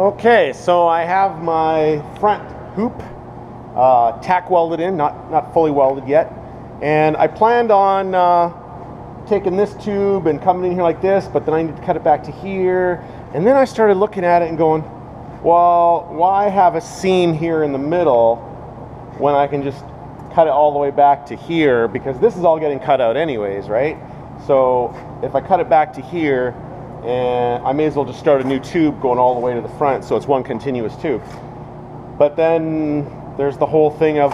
Okay, so I have my front hoop tack welded in, not fully welded yet, and I planned on taking this tube and coming in here like this, but then I need to cut it back to here, and then I started looking at it and going, well, why have a seam here in the middle when I can just cut it all the way back to here, because this is all getting cut out anyways, right? So if I cut it back to here, and I may as well just start a new tube going all the way to the front, so it's one continuous tube. But then there's the whole thing of,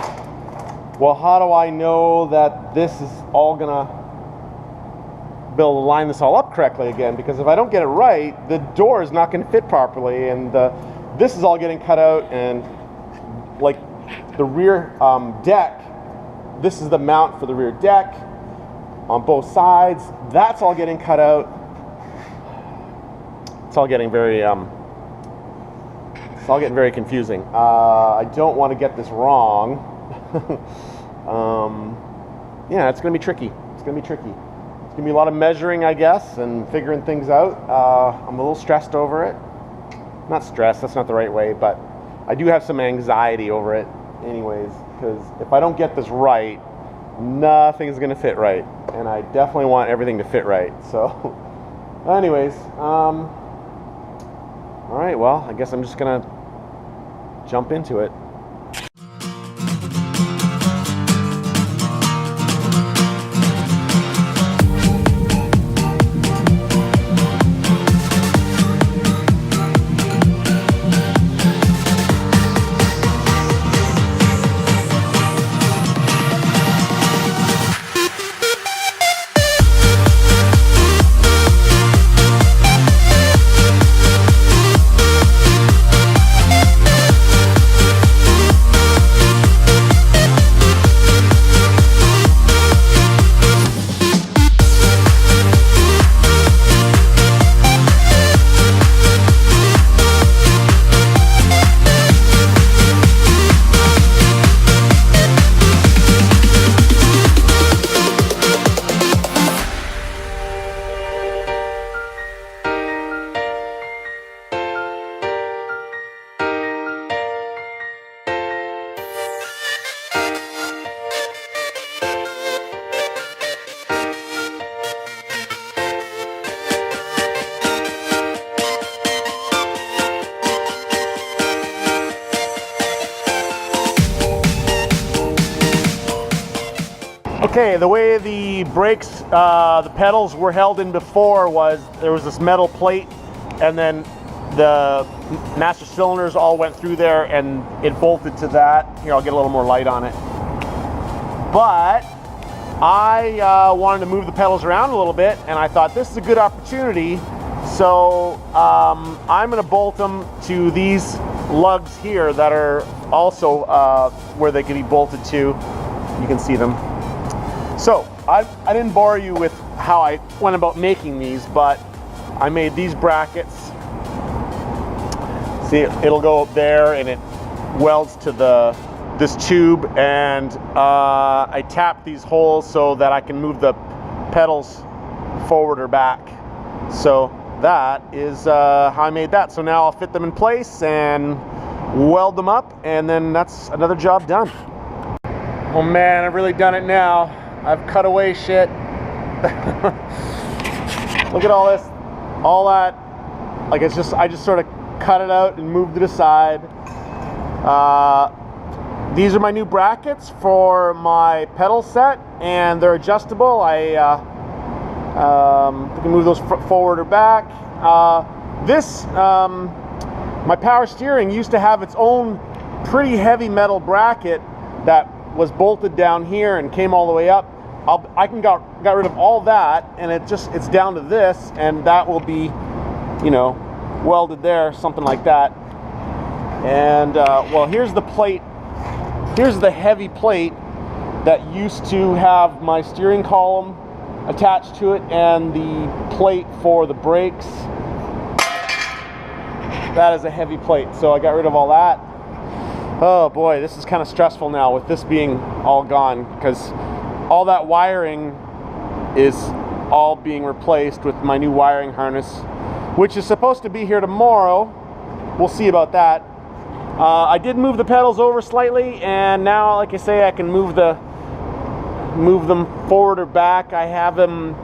well, how do I know that this is all gonna be able to line this all up correctly again? Because if I don't get it right, the door is not gonna fit properly, and this is all getting cut out, and like the rear deck, this is the mount for the rear deck on both sides, that's all getting cut out. It's all getting very confusing. I don't want to get this wrong. Yeah, it's going to be tricky. It's going to be tricky. It's going to be a lot of measuring, I guess, and figuring things out. I'm a little stressed over it. Not stressed, that's not the right way, but I do have some anxiety over it anyways, because if I don't get this right, nothing's going to fit right. And I definitely want everything to fit right. So, anyways, all right, well, I guess I'm just gonna jump into it. Okay, the way the brakes, the pedals were held in before was there was this metal plate, and then the master cylinders all went through there and it bolted to that. Here, I'll get a little more light on it. But I wanted to move the pedals around a little bit, and I thought this is a good opportunity. So I'm going to bolt them to these lugs here that are also where they can be bolted to. You can see them. So I didn't bore you with how I went about making these, but I made these brackets. See, it'll go up there and it welds to this tube, and I tapped these holes so that I can move the pedals forward or back. So that is how I made that. So now I'll fit them in place and weld them up, and then that's another job done. Oh man, I've really done it now. I've cut away shit. Look at all this, all that. Like I just sort of cut it out and moved it aside. These are my new brackets for my pedal set, and they're adjustable. I can move those forward or back. My power steering used to have its own pretty heavy metal bracket that was bolted down here and came all the way up. I got rid of all that, and it's down to this, and that will be, you know, welded there, something like that. And well, here's the plate. Here's the heavy plate that used to have my steering column attached to it and the plate for the brakes. That is a heavy plate, so I got rid of all that. Oh boy, this is kind of stressful now with this being all gone, because all that wiring is all being replaced with my new wiring harness, which is supposed to be here tomorrow. we'll see about that. I did move the pedals over slightly, and now, like I say, I can move them forward or back. I have them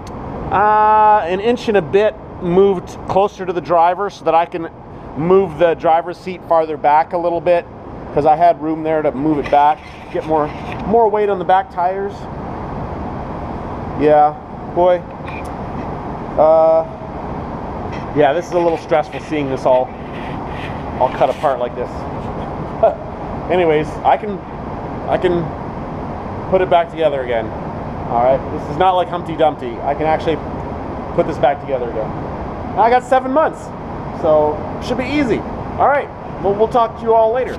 an inch and a bit moved closer to the driver so that I can move the driver's seat farther back a little bit, because I had room there to move it back, get more weight on the back tires. Yeah, boy. Yeah, this is a little stressful seeing this all cut apart like this. Anyways, I can put it back together again. All right, this is not like Humpty Dumpty. I can actually put this back together again. And I got 7 months, so should be easy. All right, well, we'll talk to you all later.